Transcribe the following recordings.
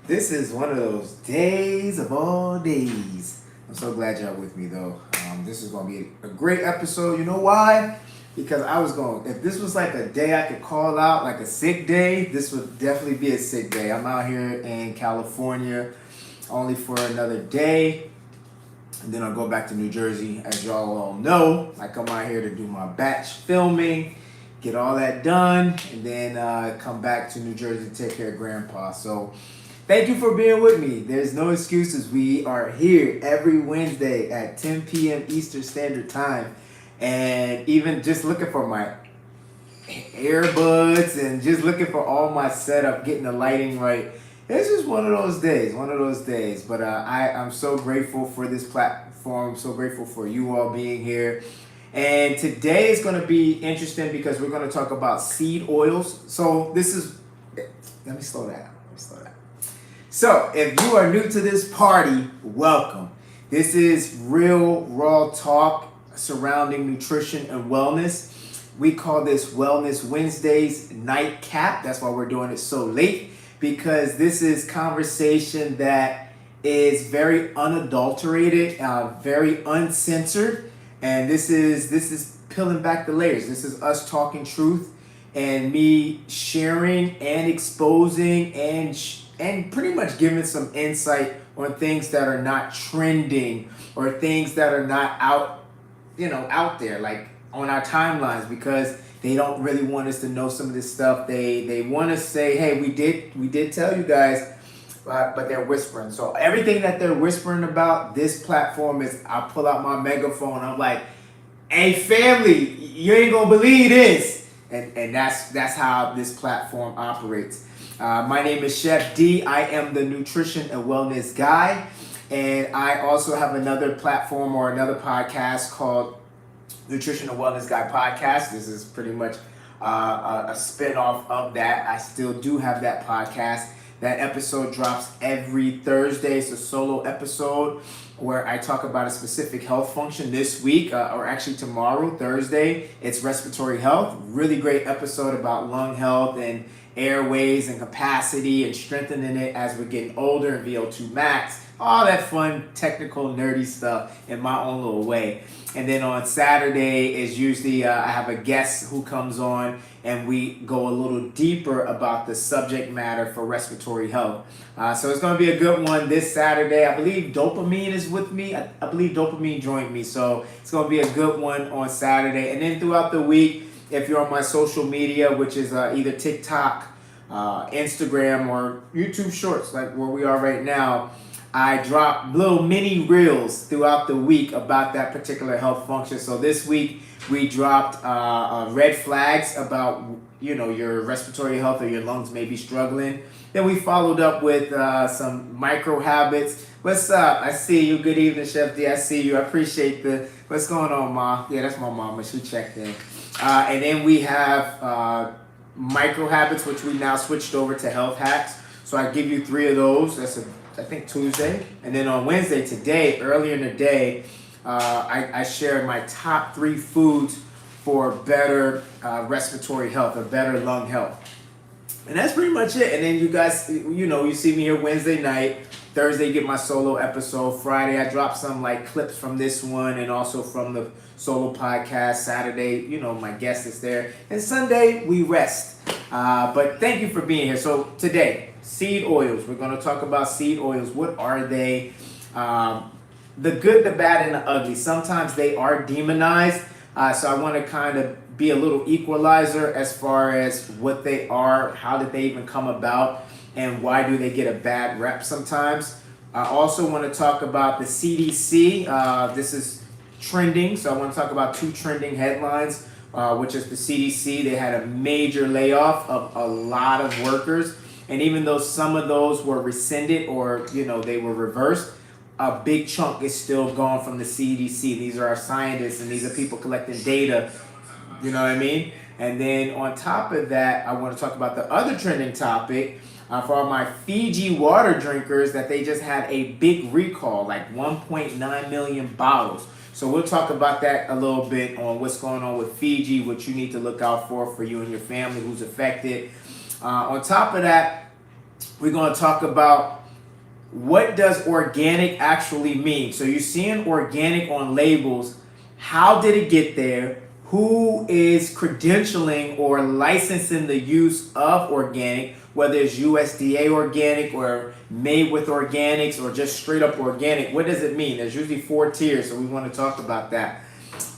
This is one of those days of all days. I'm so glad y'all with me though. This is gonna be a great episode. You know why? Because if this was like a day I could call out, like a sick day, this would definitely be a sick day. I'm out here in California only for another day. And then I'll go back to New Jersey. As y'all all know, I come out here to do my batch filming, get all that done, and then come back to New Jersey to take care of Grandpa. So thank you for being with me. There's no excuses. We are here every Wednesday at 10 p.m. Eastern Standard Time. And even just looking for my earbuds and just looking for all my setup, getting the lighting right. It's just one of those days. But I'm so grateful for this platform, so grateful for you all being here. And today is going to be interesting because we're going to talk about seed oils. So let me slow down. So if you are new to this party, welcome. This is real raw talk surrounding nutrition and wellness. We call this Wellness Wednesdays nightcap. That's why we're doing it so late, because this is conversation that is very unadulterated, very uncensored, and this is peeling back the layers. This is us talking truth and me sharing and exposing and pretty much giving some insight on things that are not trending or things that are not out there, like on our timelines, because they don't really want us to know some of this stuff. They want to say, hey, we did tell you guys, but they're whispering. So everything that they're whispering about, this platform is, I pull out my megaphone, I'm like, hey family, you ain't gonna believe this. And that's how this platform operates. My name is Chef D. I am the nutrition and wellness guy. And I also have another platform or another podcast called Nutrition and Wellness Guy Podcast. This is pretty much a spinoff of that. I still do have that podcast. That episode drops every Thursday. It's a solo episode where I talk about a specific health function. This week, or actually tomorrow, Thursday, it's respiratory health. Really great episode about lung health and airways and capacity and strengthening it as we're getting older, and VO2 max, all that fun, technical, nerdy stuff in my own little way. And then on Saturday is usually I have a guest who comes on and we go a little deeper about the subject matter for respiratory health. So it's going to be a good one this Saturday. I believe Dopamine is with me. I believe Dopamine joined me. So it's going to be a good one on Saturday. And then throughout the week, if you're on my social media, which is either TikTok, Instagram, or YouTube Shorts, like where we are right now, I drop little mini reels throughout the week about that particular health function. So this week we dropped red flags about your respiratory health or your lungs may be struggling. Then we followed up with some micro habits. What's up? I see you. Good evening, Chef D. I see you. I appreciate what's going on, Ma? Yeah, that's my mama. She checked in. And then we have micro habits, which we now switched over to health hacks. So I give you 3 of those. That's I think Tuesday. And then on Wednesday, today, earlier in the day, I shared my top 3 foods for better respiratory health or better lung health. And that's pretty much it. And then you guys, you see me here Wednesday night. Thursday, get my solo episode. Friday, I drop some like clips from this one and also from the solo podcast. Saturday, my guest is there. And Sunday, we rest. But thank you for being here. So today, seed oils. We're going to talk about seed oils. What are they? The good, the bad, and the ugly. Sometimes they are demonized. So I want to kind of be a little equalizer as far as what they are, how did they even come about, and why do they get a bad rep sometimes. I also want to talk about the CDC. This is trending, so I want to talk about 2 trending headlines, which is the CDC. They had a major layoff of a lot of workers, and even though some of those were rescinded or they were reversed, a big chunk is still gone from the CDC. These are our scientists, and these are people collecting data. You know what I mean? And then on top of that, I want to talk about the other trending topic for all my Fiji water drinkers, that they just had a big recall, like 1.9 million bottles. So we'll talk about that a little bit on what's going on with Fiji, what you need to look out for you and your family who's affected. On top of that, We're going to talk about what does organic actually mean. So you're seeing organic on labels. How did it get there? Who is credentialing or licensing the use of organic, whether it's USDA organic or made with organics or just straight up organic? What does it mean? There's usually 4 tiers, so we want to talk about that.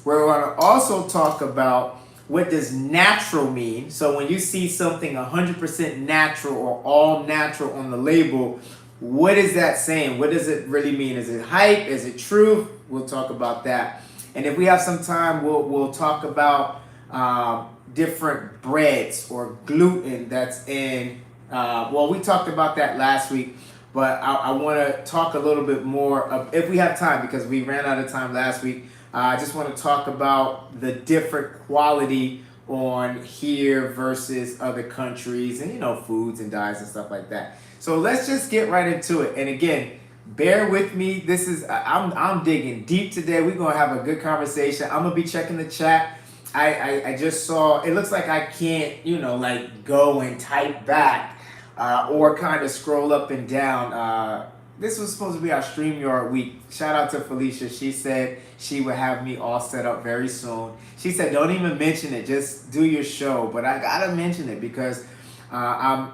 We're going to also talk about what does natural mean. So when you see something 100% natural or all natural on the label, what is that saying? What does it really mean? Is it hype? Is it truth? We'll talk about that. And if we have some time, we'll talk about different breads or gluten that's in. Well, we talked about that last week, but I want to talk a little bit more if we have time, because we ran out of time last week. I just want to talk about the different quality on here versus other countries, and foods and diets and stuff like that. So let's just get right into it. And again, bear with me. I'm digging deep today. We're gonna have a good conversation. I'm gonna be checking the chat. I just saw it looks like I can't like go and type back or kind of scroll up and down. This was supposed to be our StreamYard week. Shout out to Felicia. She said she would have me all set up very soon. She said, don't even mention it. Just do your show. But I got to mention it because I'm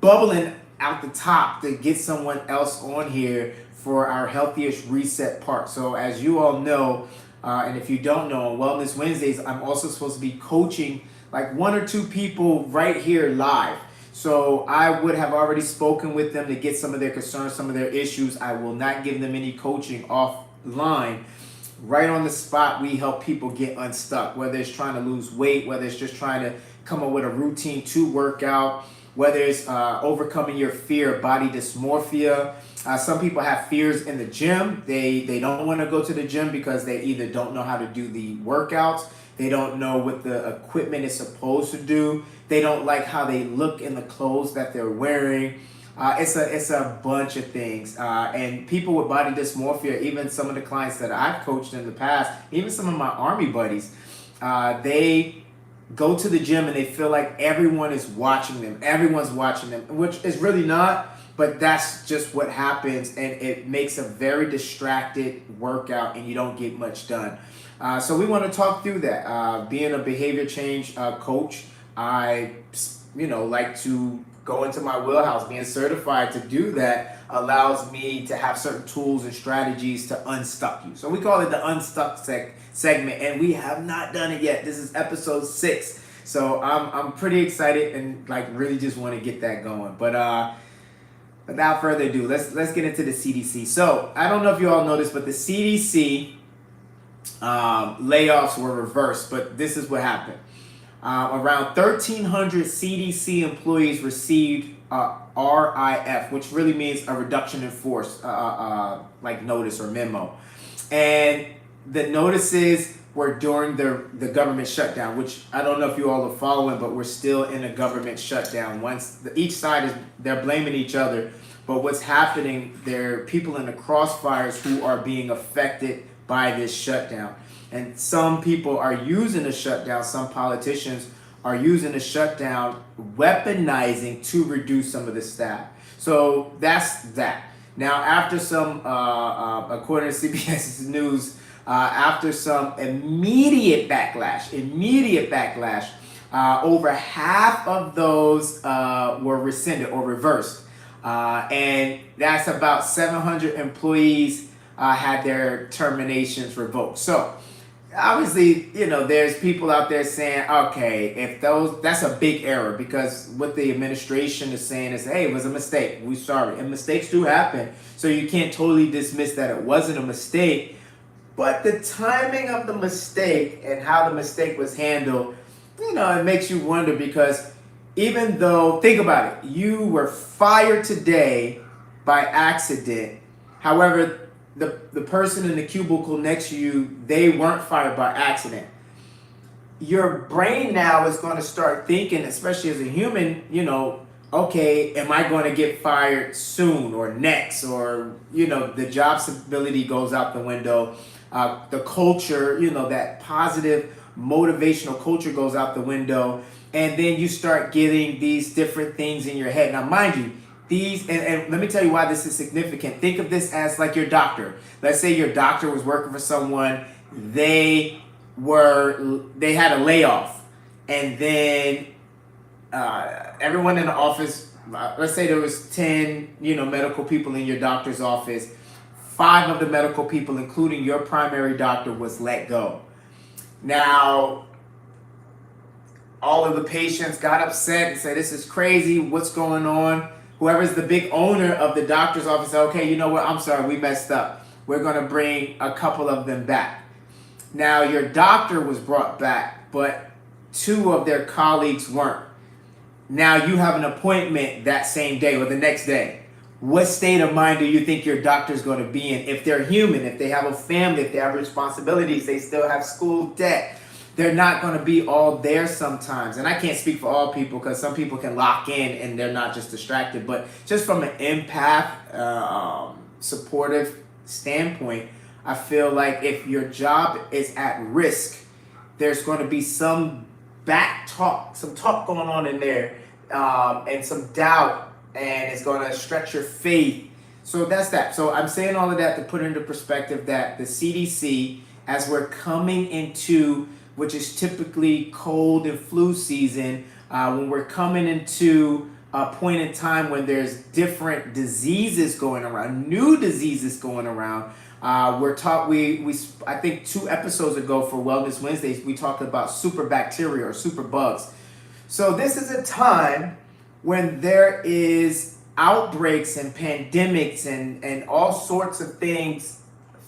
bubbling out the top to get someone else on here for our Healthiest Reset part. So as you all know, and if you don't know, on Wellness Wednesdays, I'm also supposed to be coaching like 1 or 2 people right here live. So I would have already spoken with them to get some of their concerns, some of their issues. I will not give them any coaching offline. Right on the spot, we help people get unstuck, whether it's trying to lose weight, whether it's just trying to come up with a routine to work out, whether it's overcoming your fear of body dysmorphia. Some people have fears in the gym. They don't want to go to the gym because they either don't know how to do the workouts, they don't know what the equipment is supposed to do, they don't like how they look in the clothes that they're wearing. It's a bunch of things. And people with body dysmorphia, even some of the clients that I've coached in the past, even some of my Army buddies, they go to the gym and they feel like everyone is watching them. Everyone's watching them, which is really not, but that's just what happens, and it makes a very distracted workout and you don't get much done. So we want to talk through that. Being a behavior change coach, I like to go into my wheelhouse. Being certified to do that allows me to have certain tools and strategies to unstuck you. So we call it the Unstuck segment, and we have not done it yet. This is episode 6. So I'm pretty excited and like really just want to get that going. But without further ado, let's get into the CDC. So I don't know if you all know this, but the CDC layoffs were reversed. But this is what happened. Around 1,300 CDC employees received RIF, which really means a reduction in force, like notice or memo. And the notices were during the government shutdown, which I don't know if you all are following, but we're still in a government shutdown. Each side they're blaming each other, but what's happening, there are people in the crossfires who are being affected by this shutdown. And some people are using the shutdown, some politicians are using the shutdown, weaponizing to reduce some of the staff. So that's that. Now, after some, according to CBS News, after some immediate backlash, over half of those were rescinded or reversed. And that's about 700 employees had their terminations revoked. So obviously, there's people out there saying, okay, that's a big error, because what the administration is saying is, hey, it was a mistake. We're sorry. And mistakes do happen. So you can't totally dismiss that it wasn't a mistake. But the timing of the mistake and how the mistake was handled, it makes you wonder, because even though, think about it, you were fired today by accident. However, the person in the cubicle next to you, they weren't fired by accident. Your brain now is going to start thinking, especially as a human, okay, am I going to get fired soon or next? Or, the job stability goes out the window. The culture, that positive motivational culture goes out the window. and then you start getting these different things in your head. Now, mind you, and let me tell you why this is significant. Think of this as like your doctor. Let's say your doctor was working for someone, they had a layoff, and then everyone in the office, let's say there was 10 medical people in your doctor's office. 5 of the medical people, including your primary doctor, was let go. Now, all of the patients got upset and said, this is crazy, what's going on? Whoever's the big owner of the doctor's office said, okay, you know what, I'm sorry, we messed up. We're going to bring a couple of them back. Now, your doctor was brought back, but 2 of their colleagues weren't. Now, you have an appointment that same day or the next day. What state of mind do you think your doctor's going to be in? If they're human, if they have a family, if they have responsibilities, they still have school debt, they're not going to be all there sometimes. And I can't speak for all people because some people can lock in and they're not just distracted. But just from an empath, supportive standpoint, I feel like if your job is at risk, there's going to be some back talk, some talk going on in there, and some doubt. And it's going to stretch your faith. So that's that. So I'm saying all of that to put into perspective that the CDC, as we're coming into, which is typically cold and flu season, when we're coming into a point in time when there's different diseases going around, new diseases going around, I think 2 episodes ago for Wellness Wednesdays, we talked about super bacteria or super bugs. So this is a time when there is outbreaks and pandemics and all sorts of things,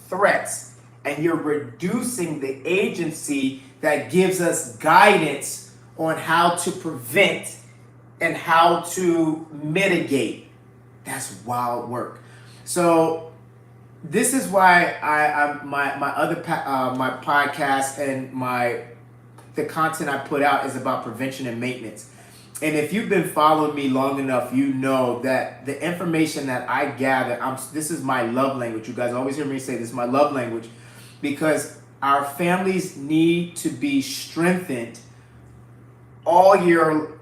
threats, and you're reducing the agency that gives us guidance on how to prevent and how to mitigate. That's wild work. So this is why my podcast and the content I put out is about prevention and maintenance. And if you've been following me long enough, you know that the information that I gather, this is my love language. You guys always hear me say this is my love language, because our families need to be strengthened all year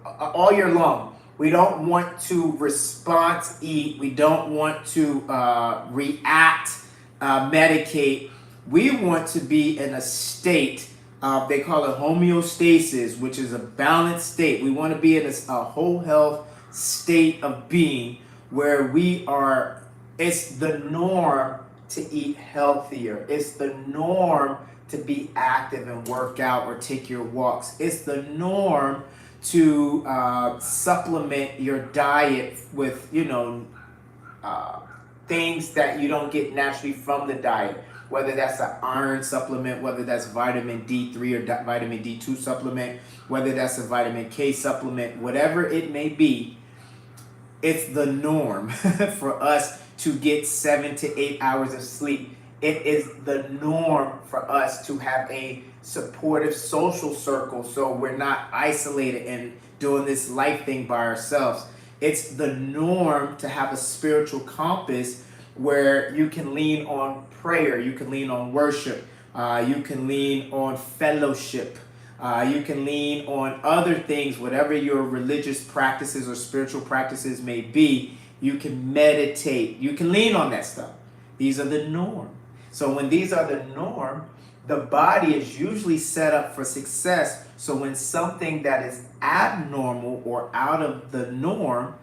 long. We don't want to response eat. We don't want to react, medicate. We want to be in a state. They call it homeostasis, which is a balanced state. We want to be in a whole health state of being where it's the norm to eat healthier. It's the norm to be active and work out or take your walks. It's the norm to supplement your diet with, things that you don't get naturally from the diet. Whether that's an iron supplement, whether that's vitamin D3 or vitamin D2 supplement, whether that's a vitamin K supplement, whatever it may be, it's the norm for us to get 7 to 8 hours of sleep. It is the norm for us to have a supportive social circle so we're not isolated and doing this life thing by ourselves. It's the norm to have a spiritual compass where you can lean on prayer, you can lean on worship, you can lean on fellowship, you can lean on other things, whatever your religious practices or spiritual practices may be, you can meditate, you can lean on that stuff. These are the norm. So when these are the norm, the body is usually set up for success. So when something that is abnormal or out of the norm,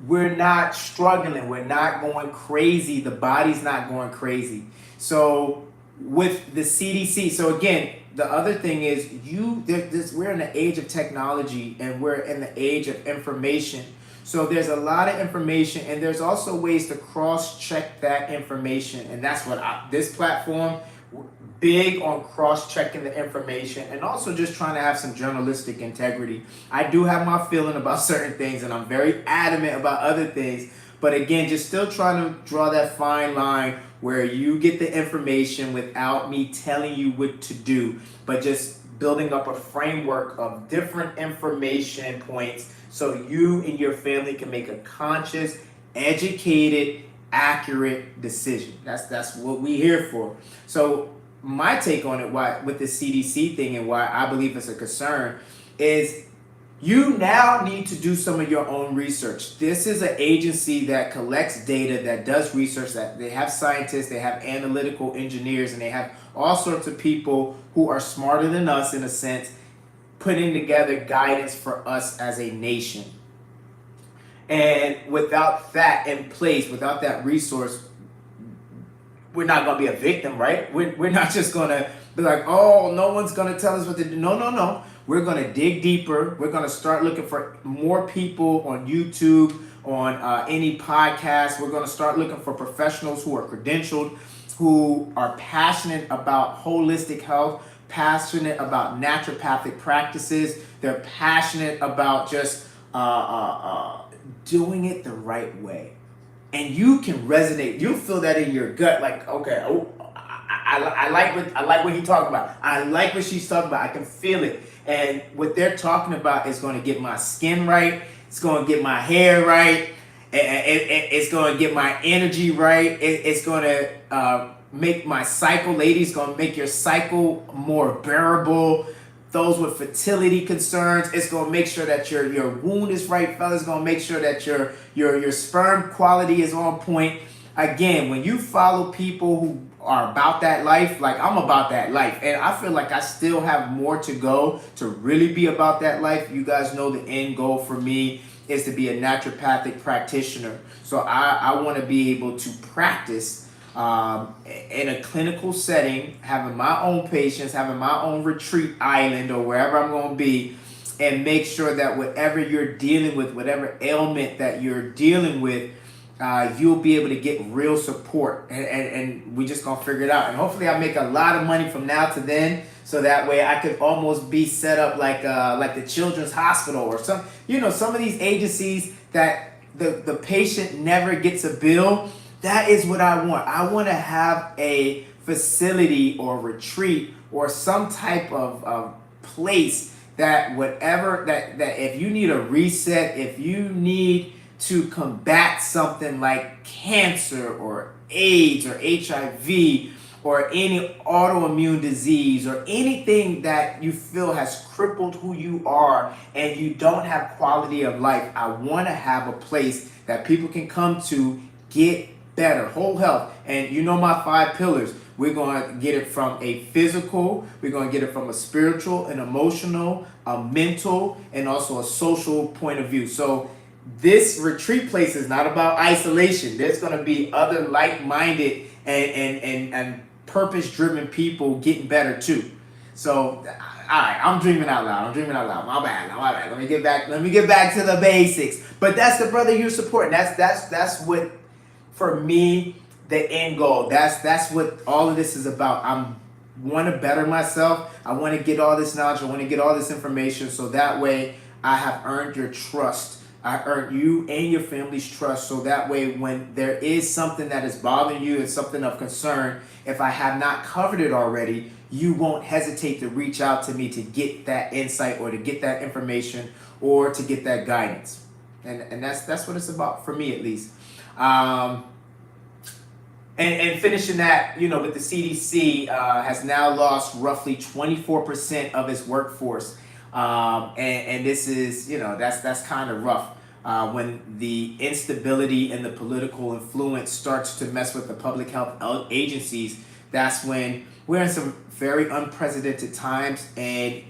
we're not struggling. We're not going crazy. The body's not going crazy. So with the CDC, so again, the other thing is we're in the age of technology and we're in the age of information. So there's a lot of information and there's also ways to cross-check that information. And that's what this platform, big on cross-checking the information and also just trying to have some journalistic integrity. I do have my feeling about certain things and I'm very adamant about other things. But again, just still trying to draw that fine line where you get the information without me telling you what to do, but just building up a framework of different information points so you and your family can make a conscious, educated, accurate decision. That's what we're here for. So my take on it, why with the CDC thing and why I believe it's a concern, is You now need to do some of your own research. This is an agency that collects data, that does research, that they have scientists, they have analytical engineers, and they have all sorts of people who are smarter than us in a sense, putting together guidance for us as a nation. And without that in place, without that resource, we're not going to be a victim, right? We're not just going to be like, oh, no one's going to tell us what to do. No, no, no. We're going to dig deeper. We're going to start looking for more people on YouTube, on any podcast. We're going to start looking for professionals who are credentialed, who are passionate about holistic health, passionate about naturopathic practices. They're passionate about just doing it the right way. And you can resonate. You'll feel that in your gut, like, okay, oh, I like what he's talking about. I like what she's talking about. I can feel it. And what they're talking about is going to get my skin right. It's going to get my hair right. It's going to get my energy right. It's going to make my cycle, ladies, going to make your cycle more bearable. Those with fertility concerns, it's going to make sure that your wound is right, fellas. It's going to make sure that your sperm quality is on point. Again, when you follow people who are about that life, like I'm about that life, and I feel like I still have more to go to really be about that life. You guys know the end goal for me is to be a naturopathic practitioner. So I want to be able to practice in a clinical setting, having my own patients, having my own retreat island or wherever I'm going to be, and make sure that whatever you're dealing with, whatever ailment that you're dealing with, you'll be able to get real support, and we just going to figure it out. And hopefully I make a lot of money from now to then, so that way I could almost be set up like the Children's Hospital or some of these agencies that the patient never gets a bill. That is what I want. I want to have a facility or retreat or some type of place that whatever that if you need a reset, if you need to combat something like cancer or AIDS or HIV or any autoimmune disease or anything that you feel has crippled who you are and you don't have quality of life, I want to have a place that people can come to get better, whole health. And you know my 5 pillars. We're going to get it from a physical, we're going to get it from a spiritual, an emotional, a mental, and also a social point of view. So this retreat place is not about isolation. There's going to be other like-minded and purpose-driven people getting better too. So, all right, I'm dreaming out loud. My bad. Let me get back to the basics. But that's the brother you're supporting. That's what, for me, the end goal. That's what all of this is about. I want to better myself. I want to get all this knowledge. I want to get all this information, so that way I have earned your trust. I earned you and your family's trust, so that way when there is something that is bothering you, it's something of concern, if I have not covered it already, you won't hesitate to reach out to me to get that insight or to get that information or to get that guidance. And that's what it's about for me, at least. And finishing that, with the CDC has now lost roughly 24% of its workforce. And this is, that's kind of rough. When the instability and the political influence starts to mess with the public health agencies, that's when we're in some very unprecedented times, and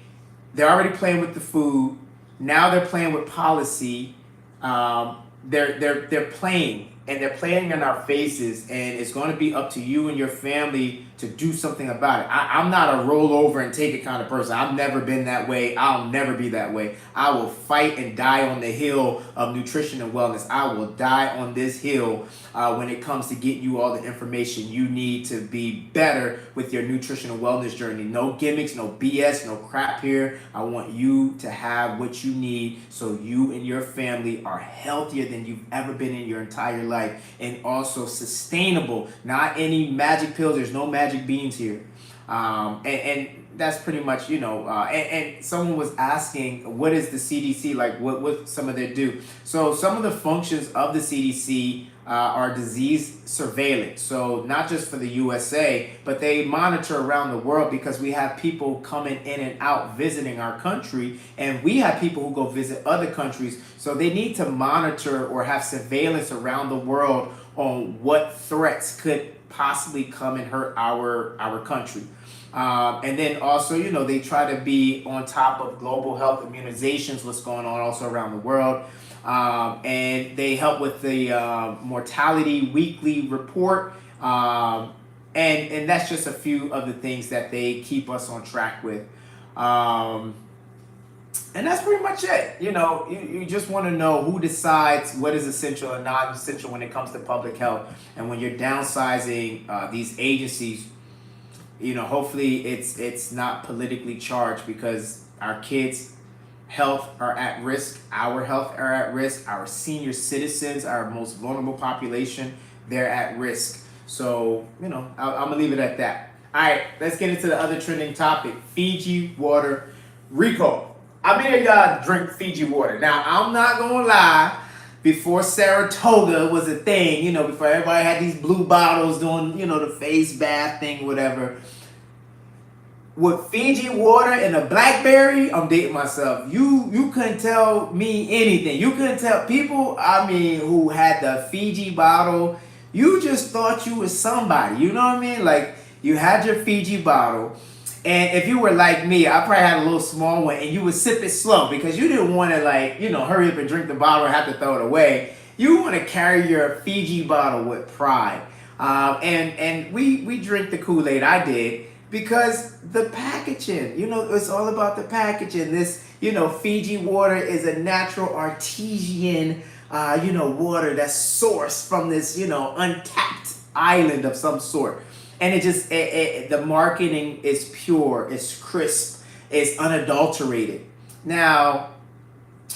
they're already playing with the food. Now they're playing with policy. They're playing, and they're playing in our faces, and it's going to be up to you and your family to do something about it. I'm not a roll over and take it kind of person. I've never been that way. I'll never be that way. I will fight and die on the hill of nutrition and wellness. I will die on this hill when it comes to getting you all the information you need to be better with your nutrition and wellness journey. No gimmicks, no BS, no crap here. I want you to have what you need so you and your family are healthier than you've ever been in your entire life, and also sustainable. Not any magic pills. There's no magic beans here. And that's pretty much, and someone was asking, what is the CDC like? What some of their do? So some of the functions of the CDC are disease surveillance. So not just for the USA, but they monitor around the world because we have people coming in and out visiting our country, and we have people who go visit other countries. So they need to monitor or have surveillance around the world on what threats could possibly come and hurt our country. And then also, they try to be on top of global health immunizations, what's going on also around the world. And they help with the mortality weekly report. And that's just a few of the things that they keep us on track with. And that's pretty much it. You just want to know who decides what is essential and not essential when it comes to public health. And when you're downsizing these agencies, hopefully it's not politically charged, because our kids' health are at risk, our health are at risk, our senior citizens, our most vulnerable population, they're at risk. So, I'm gonna leave it at that. All right, let's get into the other trending topic: Fiji water recall. How many of y'all drink Fiji water? Now, I'm not gonna lie. Before Saratoga was a thing, before everybody had these blue bottles doing, the face bath thing, whatever. With Fiji water and a blackberry, I'm dating myself. You couldn't tell me anything. You couldn't tell people, who had the Fiji bottle. You just thought you was somebody. You know what I mean? Like, you had your Fiji bottle. And if you were like me, I probably had a little small one, and you would sip it slow because you didn't want to hurry up and drink the bottle or have to throw it away. You want to carry your Fiji bottle with pride. And we drink the Kool-Aid. I did, because the packaging, it's all about the packaging. This, Fiji water is a natural artesian, water that's sourced from this, untapped island of some sort. And it just, the marketing is pure, it's crisp, it's unadulterated. Now,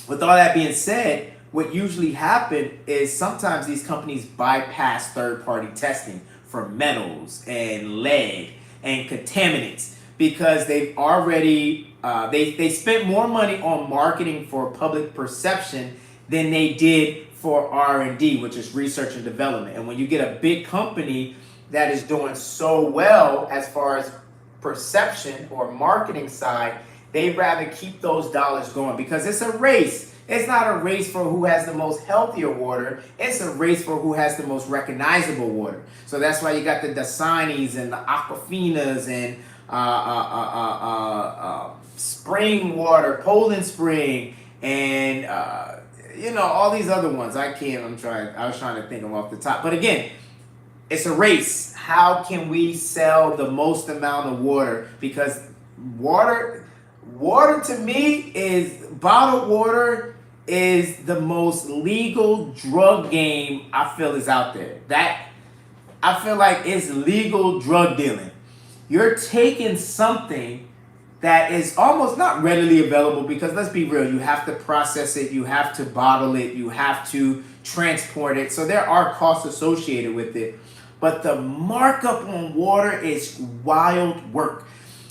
with all that being said, what usually happens is sometimes these companies bypass third-party testing for metals and lead and contaminants, because they've already, they spent more money on marketing for public perception than they did for R&D, which is research and development. And when you get a big company that is doing so well as far as perception or marketing side, they'd rather keep those dollars going, because it's a race. It's not a race for who has the most healthier water. It's a race for who has the most recognizable water. So that's why you got the Dasanis and the Aquafinas and spring water, Poland Spring, and all these other ones. I was trying to think of off the top. But again, it's a race. How can we sell the most amount of water? Because water to me is, bottled water is the most legal drug game I feel is out there. That, I feel like, it's legal drug dealing. You're taking something that is almost not readily available, because let's be real, you have to process it, you have to bottle it, you have to transport it. So there are costs associated with it. But the markup on water is wild work.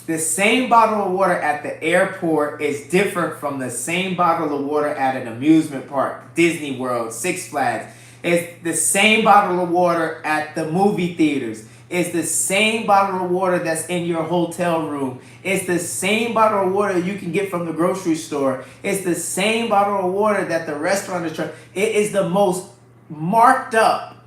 The same bottle of water at the airport is different from the same bottle of water at an amusement park, Disney World, Six Flags. It's the same bottle of water at the movie theaters. It's the same bottle of water that's in your hotel room. It's the same bottle of water you can get from the grocery store. It's the same bottle of water that the restaurant is trying. It is the most marked up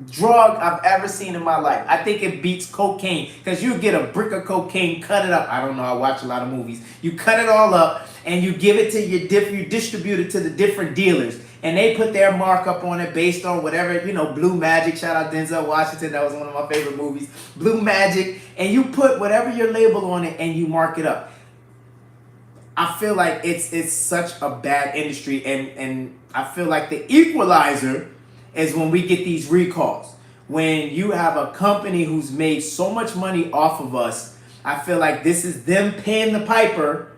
drug I've ever seen in my life. I think it beats cocaine, because you get a brick of cocaine, cut it up. I don't know, I watch a lot of movies. You cut it all up and you give it to you distribute it to the different dealers, and they put their markup on it based on whatever, Blue Magic, shout out Denzel Washington, that was one of my favorite movies, Blue Magic, and you put whatever your label on it and you mark it up. I feel like it's such a bad industry, and I feel like the equalizer is when we get these recalls. When you have a company who's made so much money off of us, I feel like this is them paying the piper,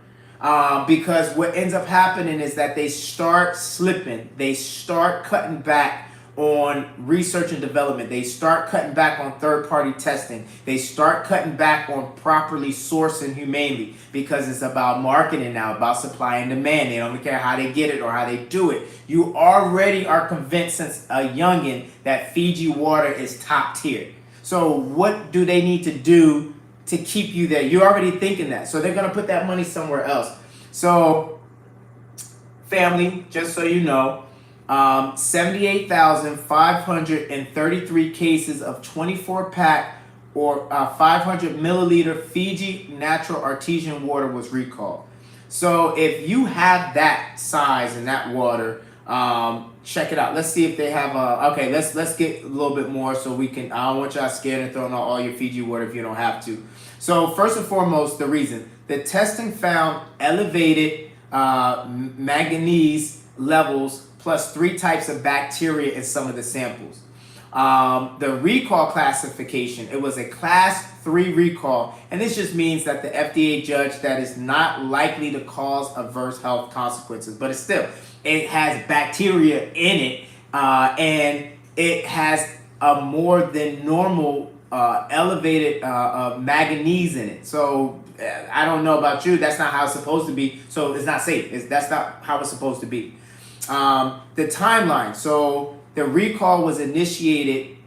because what ends up happening is that they start slipping. They start cutting back on research and development. They start cutting back on third-party testing. They start cutting back on properly sourcing humanely, because it's about marketing now, about supply and demand. They don't care how they get it or how they do it. You already are convinced since a youngin that Fiji water is top tier. So what do they need to do to keep you there? You're already thinking that. So they're going to put that money somewhere else. So family, just so you know, 78,533 cases of 24-pack or 500 milliliter Fiji natural artesian water was recalled. So if you have that size and that water, check it out. Let's see if they have okay, let's get a little bit more so we can, I don't want y'all scared and throwing out all your Fiji water if you don't have to. So first and foremost, the reason. The testing found elevated manganese levels plus 3 types of bacteria in some of the samples. The recall classification, it was a class 3 recall, and this just means that the FDA judged that it's not likely to cause adverse health consequences, but it has bacteria in it, and it has a more than normal elevated manganese in it. So I don't know about you, that's not how it's supposed to be, so it's not safe. That's not how it's supposed to be. The timeline. So the recall was initiated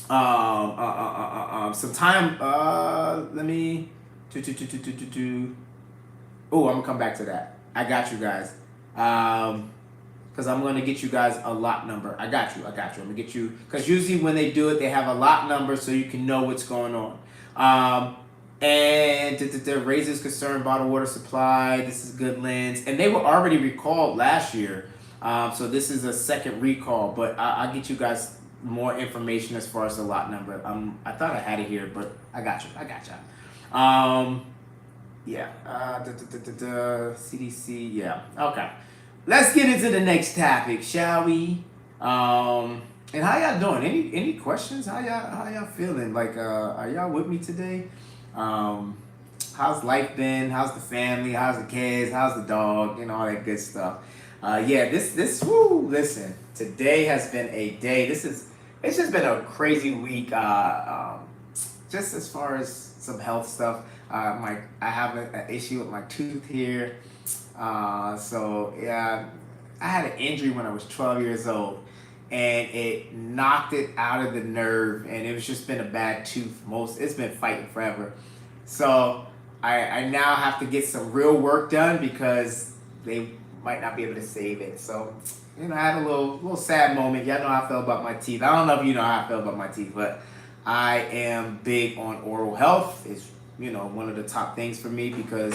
sometime. Let me. Oh, I'm gonna come back to that. I got you guys. Because I'm gonna get you guys a lot number. I got you. I'm gonna get you, because usually when they do it, they have a lot number so you can know what's going on. And raises concern bottled water supply. This is Goodlands, and they were already recalled last year. So this is a second recall, but I'll get you guys more information as far as the lot number. I thought I had it here, but I got you. Yeah. CDC. Yeah. Okay. Let's get into the next topic, shall we? And how y'all doing? Any questions? How y'all feeling? Like, are y'all with me today? How's life been? How's the family? How's the kids? How's the dog? And all that good stuff. Yeah, listen, today has been a day. It's just been a crazy week. Just as far as some health stuff, I have an issue with my tooth here. So yeah, I had an injury when I was 12 years old, and it knocked it out of the nerve, and it's just been a bad tooth. It's been fighting forever. So I now have to get some real work done because they might not be able to save it. So, I had a little sad moment. Y'all know how I feel about my teeth. I don't know if you know how I feel about my teeth, but I am big on oral health. It's, one of the top things for me because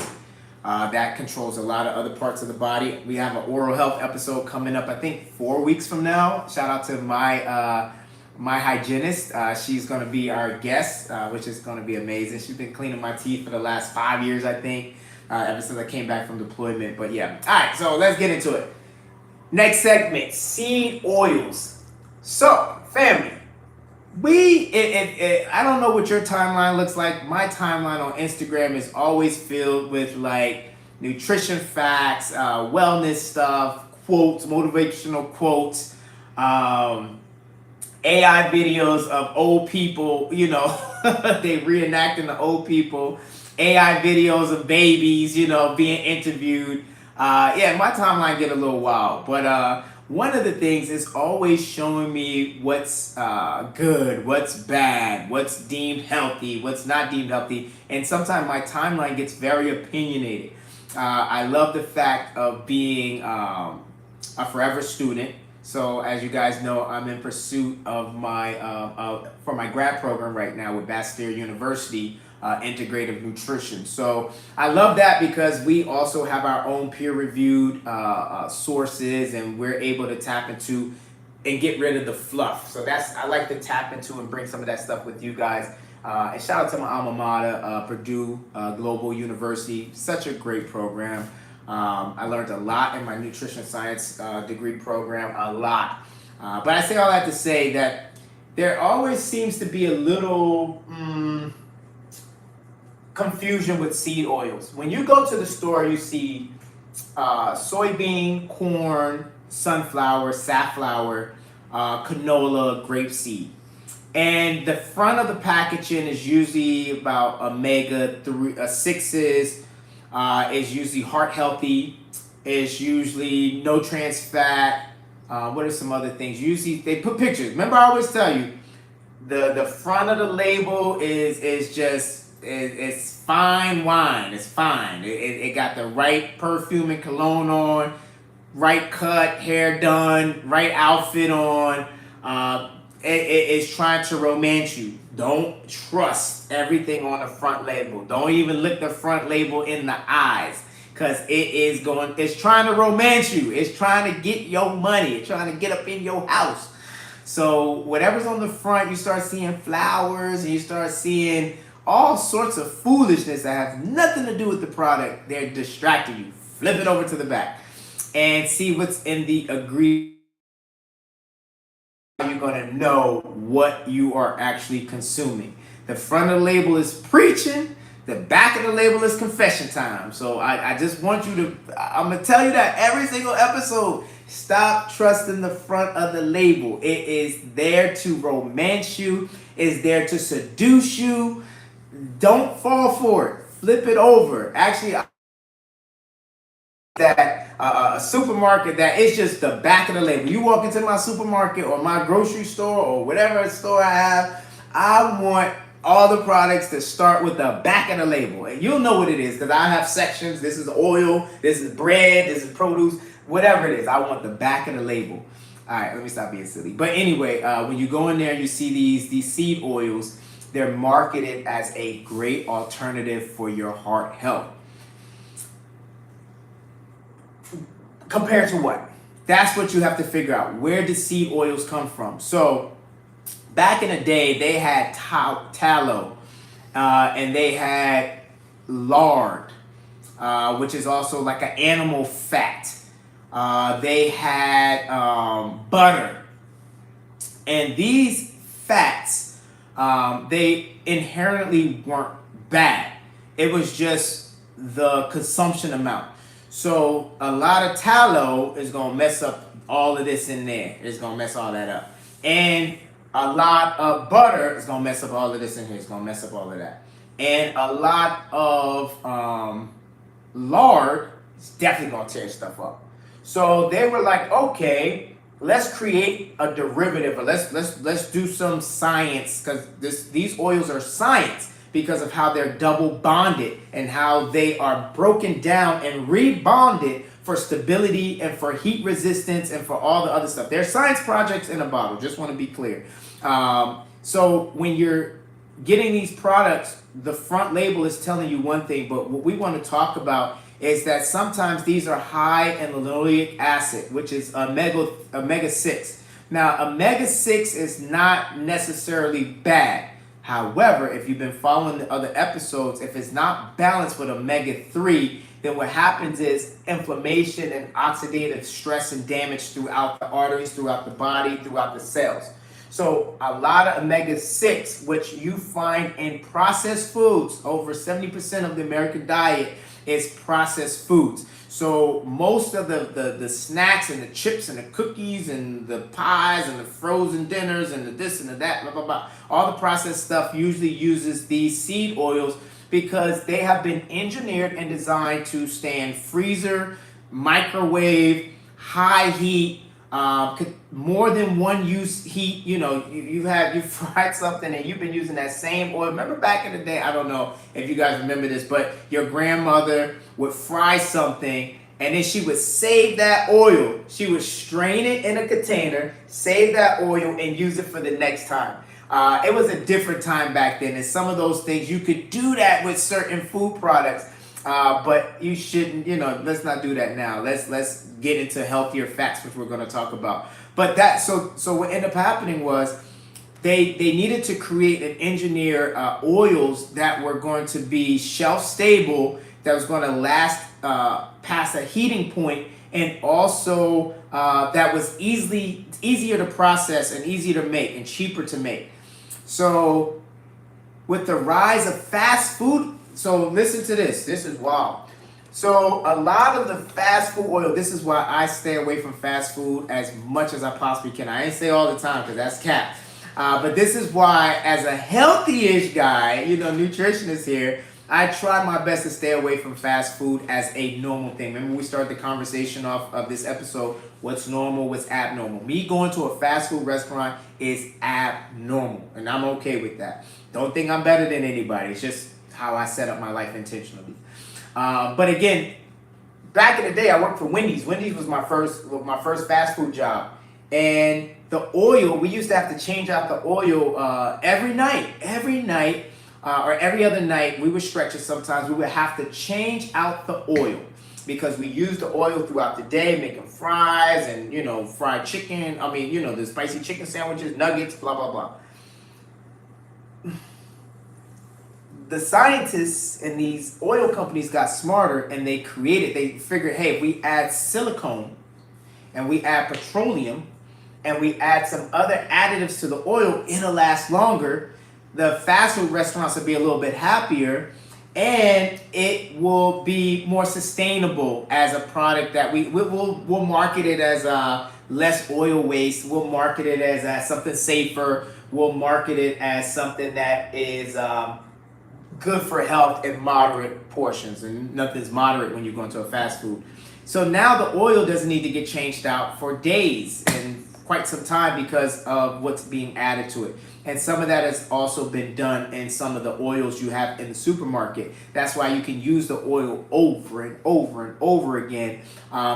that controls a lot of other parts of the body. We have an oral health episode coming up, I think 4 weeks from now. Shout out to my hygienist. She's going to be our guest, which is going to be amazing. She's been cleaning my teeth for the last 5 years, I think. Ever since I came back from deployment. But yeah. All right, so let's get into it. Next segment, seed oils. So, family, I don't know what your timeline looks like. My timeline on Instagram is always filled with like nutrition facts, wellness stuff, quotes, motivational quotes, AI videos of old people, they reenacting the old people. AI videos of babies, being interviewed. Yeah, my timeline get a little wild. But one of the things is always showing me what's good, what's bad, what's deemed healthy, what's not deemed healthy. And sometimes my timeline gets very opinionated. I love the fact of being a forever student. So as you guys know, I'm in pursuit of for my grad program right now with Bastyr University. Integrative nutrition. So I love that because we also have our own peer-reviewed sources, and we're able to tap into and get rid of the fluff. So I like to tap into and bring some of that stuff with you guys. And shout out to my alma mater, Purdue Global University. Such a great program. I learned a lot in my nutrition science degree program, a lot. But I say all that to say that there always seems to be a little confusion with seed oils. When you go to the store, you see soybean, corn, sunflower, safflower, canola, grapeseed. And the front of the packaging is usually about omega 6s. Is usually heart healthy. Is usually no trans fat. What are some other things? Usually they put pictures. Remember, I always tell you, the front of the label is just it's fine wine. It's fine. It got the right perfume and cologne on, right cut, hair done, right outfit on. It's trying to romance you. Don't trust everything on the front label. Don't even look the front label in the eyes, because it's trying to romance you. It's trying to get your money. It's trying to get up in your house. So whatever's on the front, you start seeing flowers and you start seeing all sorts of foolishness that has nothing to do with the product. They're distracting you. Flip it over to the back and see what's in the ingredient. You're going to know what you are actually consuming. The front of the label is preaching. The back of the label is confession time. So I just want you to, I'm going to tell you that every single episode. Stop trusting the front of the label. It is there to romance you. It's there to seduce you. Don't fall for it. Flip it over. Actually, that a supermarket that it's just the back of the label. You walk into my supermarket or my grocery store or whatever store I have, I want all the products to start with the back of the label. And you'll know what it is, because I have sections. This is oil, this is bread, this is produce, whatever it is. I want the back of the label. All right, let me stop being silly. But anyway, when you go in there and you see these seed oils, they're marketed as a great alternative for your heart health. Compared to what? That's what you have to figure out. Where do seed oils come from? So back in the day, they had tallow, and they had lard, which is also like an animal fat. They had butter. And these fats, they inherently weren't bad. It was just the consumption amount. So a lot of tallow is going to mess up all of this in there. It's going to mess all that up. And a lot of butter is going to mess up all of this in here. It's going to mess up all of that. And a lot of lard is definitely going to tear stuff up. So they were like, okay, let's create a derivative. Or let's do some science, because these oils are science, because of how they're double bonded and how they are broken down and rebonded for stability and for heat resistance and for all the other stuff. They're science projects in a bottle, just want to be clear. So when you're getting these products, the front label is telling you one thing, but what we want to talk about is that sometimes these are high in linoleic acid, which is omega 6. Now, omega 6 is not necessarily bad. However, if you've been following the other episodes, if it's not balanced with omega 3, then what happens is inflammation and oxidative stress and damage throughout the arteries, throughout the body, throughout the cells. So a lot of omega 6, which you find in processed foods, over 70% of the American diet is processed foods. So most of the snacks and the chips and the cookies and the pies and the frozen dinners and the this and the that, blah, blah, blah, all the processed stuff usually uses these seed oils, because they have been engineered and designed to stand freezer, microwave, high heat, more than one use heat. You know, you fried something and you've been using that same oil. Remember back in the day, I don't know if you guys remember this, but your grandmother would fry something and then she would save that oil. She would strain it in a container, save that oil, and use it for the next time. It was a different time back then, and some of those things you could do that with certain food products, but you shouldn't. Let's not do that now. Let's get into healthier fats, which we're going to talk about. But so what ended up happening was they needed to create and engineer oils that were going to be shelf stable, that was going to last past a heating point, and also that was easier to process and easier to make and cheaper to make. So with the rise of fast food, so listen to this. This is wild. So a lot of the fast food oil, this is why I stay away from fast food as much as I possibly can. I ain't say all the time because that's cap. But this is why, as a healthy-ish guy, nutritionist here, I try my best to stay away from fast food as a normal thing. Remember we started the conversation off of this episode, what's normal, what's abnormal. Me going to a fast food restaurant is abnormal, and I'm okay with that. Don't think I'm better than anybody. It's just how I set up my life intentionally. But again, back in the day, I worked for Wendy's. Wendy's was my first fast food job. And the oil, we used to have to change out the oil every night, or every other night. We would stretch it sometimes. We would have to change out the oil because we used the oil throughout the day, making fries and, fried chicken. The spicy chicken sandwiches, nuggets, blah, blah, blah. The scientists in these oil companies got smarter and they figured, hey, if we add silicone and we add petroleum and we add some other additives to the oil, it'll last longer. The fast food restaurants will be a little bit happier and it will be more sustainable as a product that we'll market it as less oil waste. We'll market it as something safer. We'll market it as something that is good for health in moderate portions, and nothing's moderate when you go into a fast food. So now the oil doesn't need to get changed out for days and quite some time because of what's being added to it. And some of that has also been done in some of the oils you have in the supermarket. That's why you can use the oil over and over and over again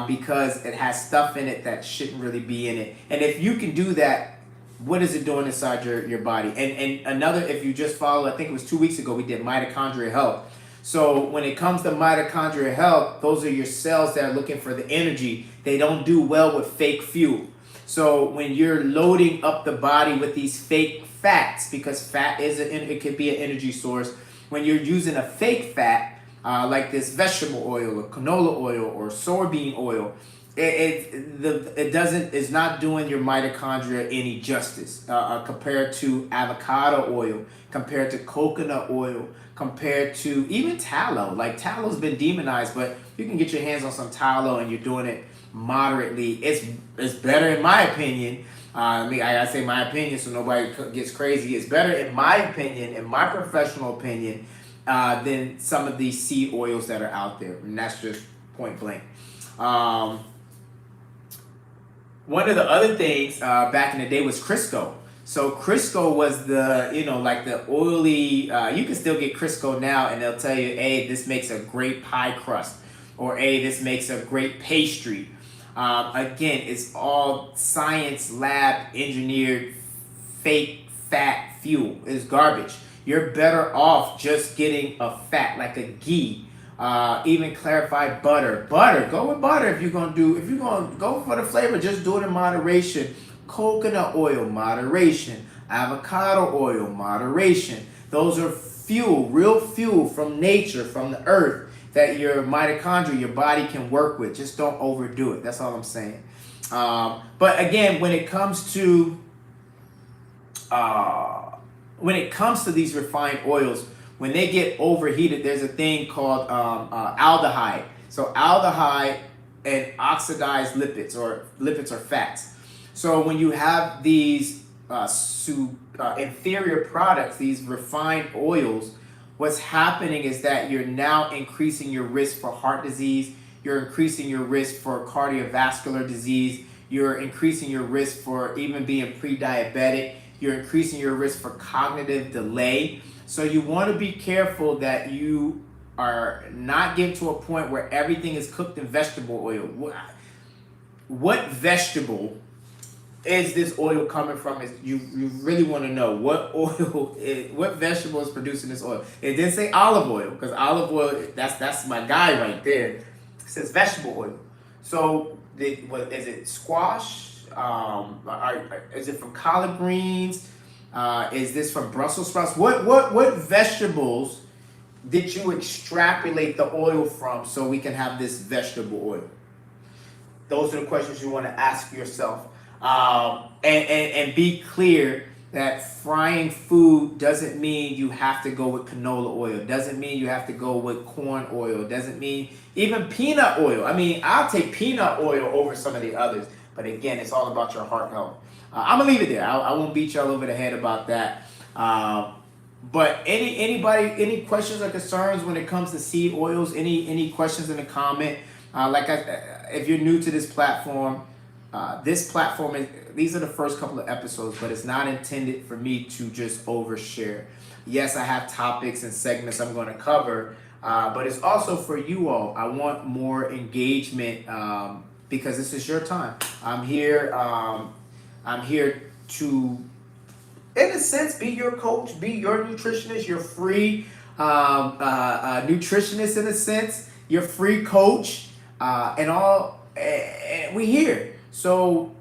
because it has stuff in it that shouldn't really be in it. And if you can do that, what is it doing inside your body? And another, if you just follow, I think it was 2 weeks ago, we did mitochondrial health. So when it comes to mitochondrial health, those are your cells that are looking for the energy. They don't do well with fake fuel. So when you're loading up the body with these fake fats, because fat it could be an energy source. When you're using a fake fat, like this vegetable oil or canola oil or soybean oil, it's not doing your mitochondria any justice compared to avocado oil, compared to coconut oil, compared to even tallow. Like tallow's been demonized, but you can get your hands on some tallow and you're doing it moderately. It's better in my opinion. I gotta say my opinion so nobody gets crazy. It's better in my opinion, in my professional opinion, than some of these seed oils that are out there, and that's just point blank. One of the other things back in the day was Crisco. So Crisco was like the oily, you can still get Crisco now and they'll tell you, hey, this makes a great pie crust, or hey, this makes a great pastry. Again, it's all science lab engineered fake fat fuel. It's garbage. You're better off just getting a fat like a ghee. Even clarified butter. Go with butter if you're gonna go for the flavor, just do it in moderation. Coconut oil, moderation. Avocado oil, moderation. Those are fuel, real fuel from nature, from the earth, that your mitochondria, your body can work with. Just don't overdo it. That's all I'm saying. But again, when it comes to these refined oils, when they get overheated, there's a thing called aldehyde. So aldehyde and oxidized lipids, or lipids are fats. So when you have these inferior products, these refined oils, what's happening is that you're now increasing your risk for heart disease. You're increasing your risk for cardiovascular disease. You're increasing your risk for even being pre-diabetic. You're increasing your risk for cognitive delay. So you want to be careful that you are not getting to a point where everything is cooked in vegetable oil. What vegetable is this oil coming from? You really want to know what vegetable is producing this oil. It didn't say olive oil, because olive oil, that's my guy right there. It says vegetable oil. So is it squash? Is it from collard greens? Is this from Brussels sprouts? What vegetables did you extrapolate the oil from so we can have this vegetable oil? Those are the questions you want to ask yourself. And be clear that frying food doesn't mean you have to go with canola oil. Doesn't mean you have to go with corn oil. Doesn't mean even peanut oil. I mean, I'll take peanut oil over some of the others. But again, it's all about your heart health. I'm gonna leave it there. I won't beat y'all over the head about that. But any questions or concerns when it comes to seed oils? Any questions in the comment? If you're new to this platform, these are the first couple of episodes, but it's not intended for me to just overshare. Yes, I have topics and segments I'm going to cover, but it's also for you all. I want more engagement because this is your time. I'm here. I'm here to, in a sense, be your coach, be your nutritionist, your free nutritionist in a sense, your free coach, and all. And we here. So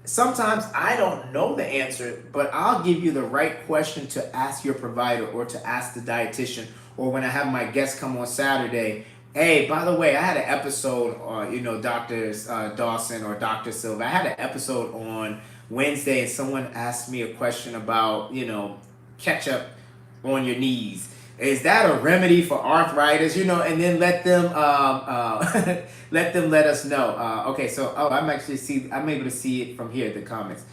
sometimes I don't know the answer, but I'll give you the right question to ask your provider or to ask the dietitian, or when I have my guests come on Saturday. Hey, by the way, I had an episode on, Dr. Dawson or Dr. Silva. I had an episode on Wednesday, and someone asked me a question about, ketchup on your knees. Is that a remedy for arthritis? And then let them let us know. Okay, so I'm able to see it from here, the comments.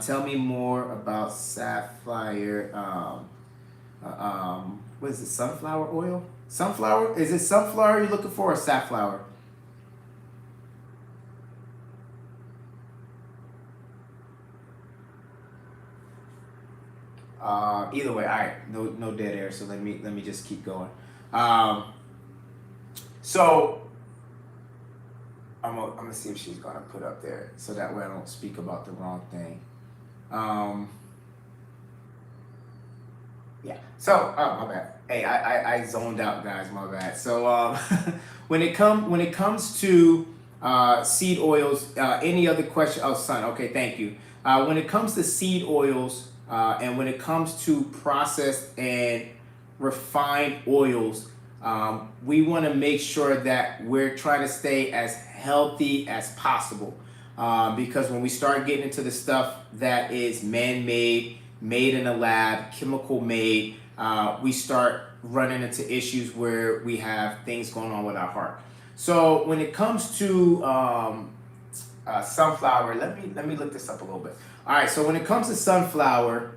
Tell me more about sapphire. What is it? Sunflower oil? Sunflower? Is it sunflower you're looking for, or safflower? Either way, all right. No dead air. So let me just keep going. So I'm gonna see if she's gonna put up there, so that way I don't speak about the wrong thing. Yeah. So my bad. Hey, I zoned out, guys. My bad. So when it comes to seed oils, any other question? Oh, son. Okay, thank you. When it comes to seed oils. And when it comes to processed and refined oils, we want to make sure that we're trying to stay as healthy as possible. Because when we start getting into the stuff that is man-made, made in a lab, chemical made, we start running into issues where we have things going on with our heart. So when it comes to sunflower, let me look this up a little bit. All right, so when it comes to sunflower,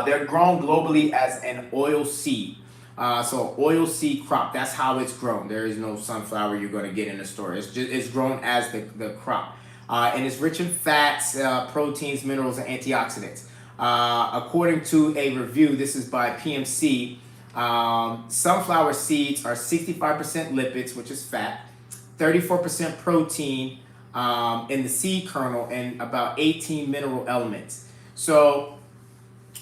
they're grown globally as an oil seed. So oil seed crop, that's how it's grown. There is no sunflower you're going to get in the store. It's grown as the crop. And it's rich in fats, proteins, minerals, and antioxidants. According to a review, this is by PMC, sunflower seeds are 65% lipids, which is fat, 34% protein, in the seed kernel, and about 18 mineral elements. So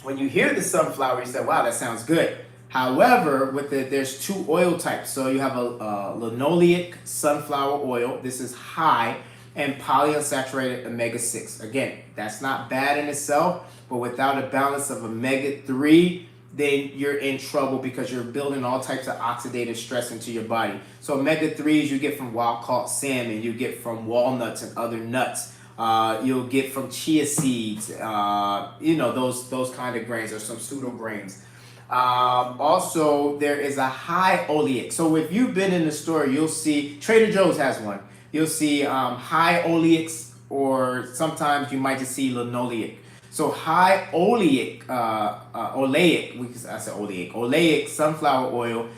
when you hear the sunflower, you say, wow, that sounds good. However, there's two oil types. So you have a linoleic sunflower oil. This is high in polyunsaturated omega-6. Again, that's not bad in itself, but without a balance of omega-3, then you're in trouble because you're building all types of oxidative stress into your body. So omega-3s you get from wild-caught salmon, you get from walnuts and other nuts, you'll get from chia seeds, those kind of grains, or some pseudo grains. Also, there is a high oleic. So if you've been in the store, you'll see, Trader Joe's has one. You'll see high oleics, or sometimes you might just see linoleic. So high oleic sunflower oil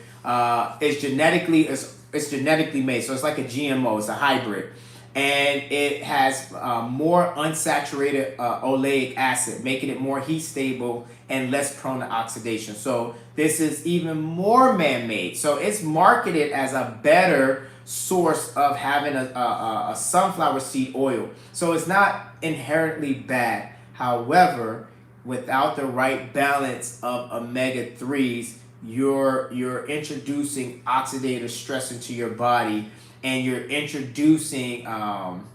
is genetically made. So it's like a GMO. It's a hybrid, and it has more unsaturated oleic acid, making it more heat stable and less prone to oxidation. So this is even more man-made. So it's marketed as a better source of having a sunflower seed oil. So it's not inherently bad. However, without the right balance of omega-3s, you're introducing oxidative stress into your body, and you're introducing an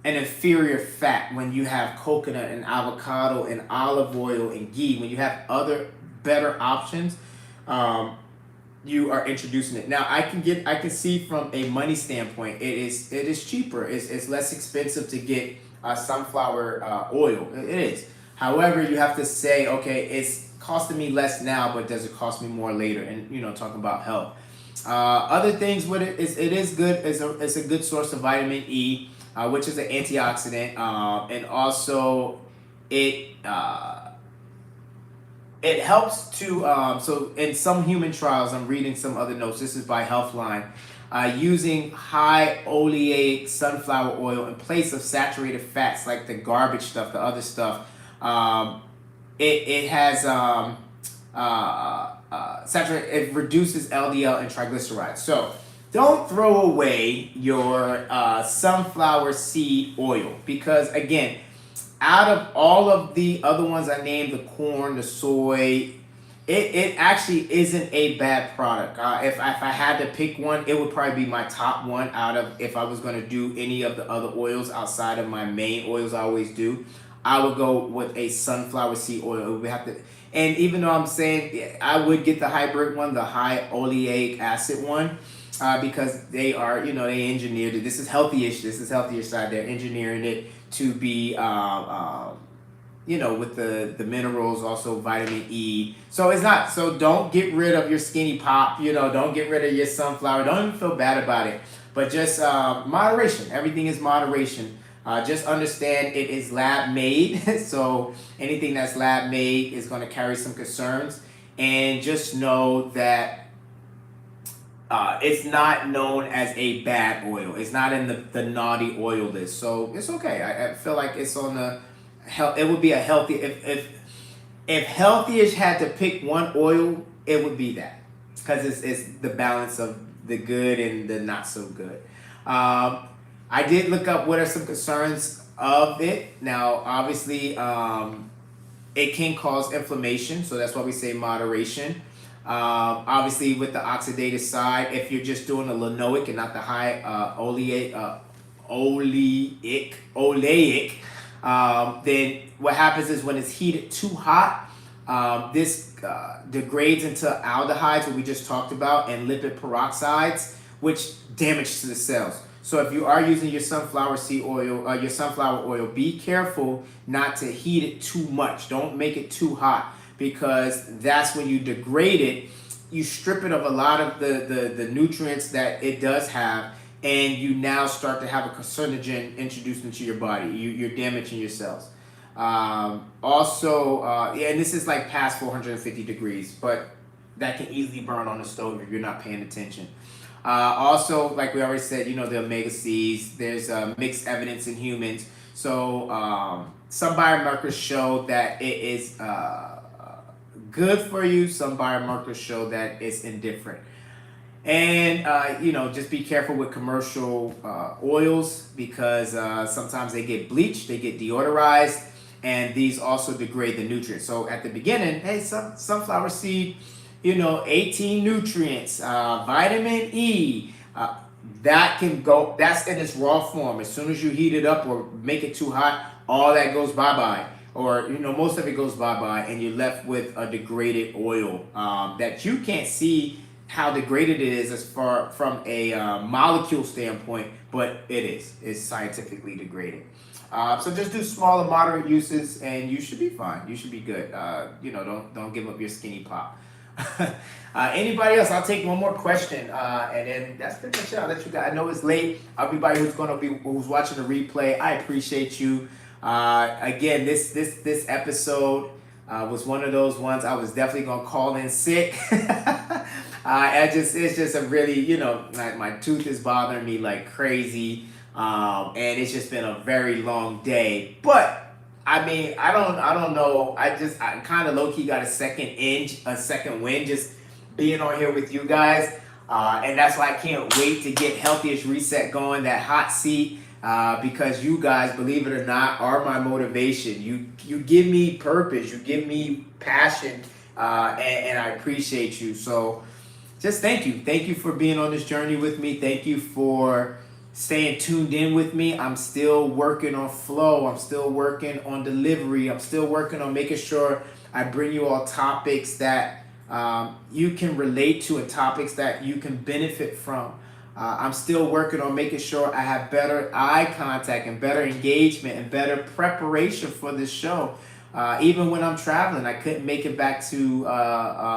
inferior fat when you have coconut and avocado and olive oil and ghee. When you have other better options, you are introducing it. Now I can see from a money standpoint, it is cheaper. It's less expensive to get sunflower oil. It is. However, you have to say, okay, it's costing me less now, but does it cost me more later? And talking about health. Other things with it is, it is good. It's a good source of vitamin E, which is an antioxidant, and also it it helps to. So in some human trials, I'm reading some other notes. This is by Healthline. Using high oleic sunflower oil in place of saturated fats, like the garbage stuff, the other stuff. It has saturated. It reduces LDL and triglycerides. So don't throw away your sunflower seed oil, because again, out of all of the other ones I named, the corn, the soy, it actually isn't a bad product. If I had to pick one, it would probably be my top one out of, if I was going to do any of the other oils outside of my main oils I always do, I would go with a sunflower seed oil. We have to, and even though I'm saying I would get the hybrid one, the high oleic acid one, because they are, they engineered it. This is healthy-ish. This is healthier side. They're engineering it to be with the minerals, also vitamin E. So it's not, so don't get rid of your skinny pop, don't get rid of your sunflower. Don't even feel bad about it. But just moderation. Everything is moderation. Just understand it is lab made. So anything that's lab made is going to carry some concerns. And just know that it's not known as a bad oil. It's not in the naughty oil list. So it's okay. I feel like it's on the health. It would be a healthy, if healthy-ish had to pick one oil, it would be that, because it's the balance of the good and the not so good. I did look up what are some concerns of it. Now, obviously, it can cause inflammation, so that's why we say moderation. Obviously, with the oxidative side, if you're just doing a linoleic and not the high oleic, then what happens is when it's heated too hot, this degrades into aldehydes, what we just talked about, and lipid peroxides, which damage to the cells. So if you are using your sunflower seed oil, your sunflower oil, be careful not to heat it too much. Don't make it too hot, because that's when you degrade it. You strip it of a lot of the nutrients that it does have, and you now start to have a carcinogen introduced into your body. You're damaging your cells. Also, and this is like past 450 degrees, but that can easily burn on the stove if you're not paying attention. Also, like we already said, the omega-3s, there's mixed evidence in humans. So some biomarkers show that it is good for you. Some biomarkers show that it's indifferent. And, just be careful with commercial oils, because sometimes they get bleached, they get deodorized, and these also degrade the nutrients. So at the beginning, hey, sunflower seed, 18 nutrients, vitamin E, that can go, that's in its raw form. As soon as you heat it up or make it too hot, all that goes bye-bye. Or, most of it goes bye-bye, and you're left with a degraded oil that you can't see how degraded it is as far from a molecule standpoint, but it is. It's scientifically degraded. So just do small and moderate uses, and you should be fine. You should be good. Don't give up your skinny pop. Anybody else? I'll take one more question, and then that's pretty much it. I'll let you guys. I know it's late. Everybody who's watching the replay, I appreciate you. Again, this episode was one of those ones I was definitely gonna call in sick. It's just a really, like my tooth is bothering me like crazy, and it's just been a very long day. But I mean, I don't know. I kind of low key got a second win just being on here with you guys, and that's why I can't wait to get Healthiest Reset going, that hot seat, because you guys, believe it or not, are my motivation. You give me purpose, you give me passion, and I appreciate you. So just thank you for being on this journey with me. Thank you for staying tuned in with me. I'm still working on flow. I'm still working on delivery. I'm still working on making sure I bring you all topics that you can relate to and topics that you can benefit from. I'm still working on making sure I have better eye contact and better engagement and better preparation for this show. Even when I'm traveling, I couldn't make it back to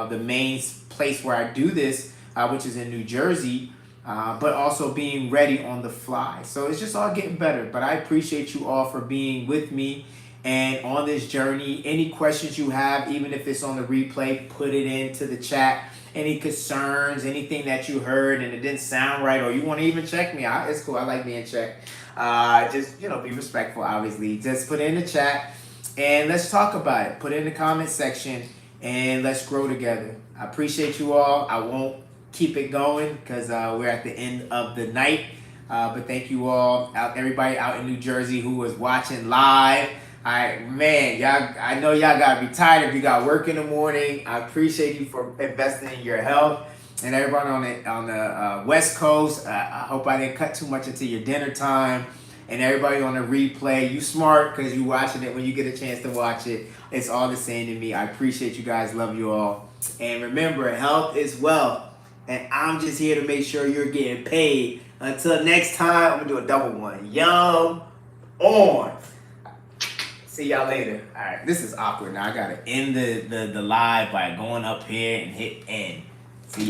the main place where I do this, which is in New Jersey, but also being ready on the fly. So it's just all getting better. But I appreciate you all for being with me and on this journey. Any questions you have, even if it's on the replay, put it into the chat. Any concerns, anything that you heard and it didn't sound right, or you want to even check me out, it's cool. I like being checked. Just, be respectful, obviously. Just put it in the chat and let's talk about it. Put it in the comment section and let's grow together. I appreciate you all. I won't keep it going because we're at the end of the night. But thank you all, everybody out in New Jersey who was watching live. Y'all, I know y'all gotta be tired if you got work in the morning. I appreciate you for investing in your health. And everybody on the West Coast, I hope I didn't cut too much into your dinner time. And everybody on the replay, you smart because you watching it when you get a chance to watch it. It's all the same to me. I appreciate you guys. Love you all. And remember, health is wealth. And I'm just here to make sure you're getting paid. Until next time, I'm gonna do a double one. Yum on. See y'all later. All right, this is awkward. Now I gotta end the live by going up here and hit end. See y'all.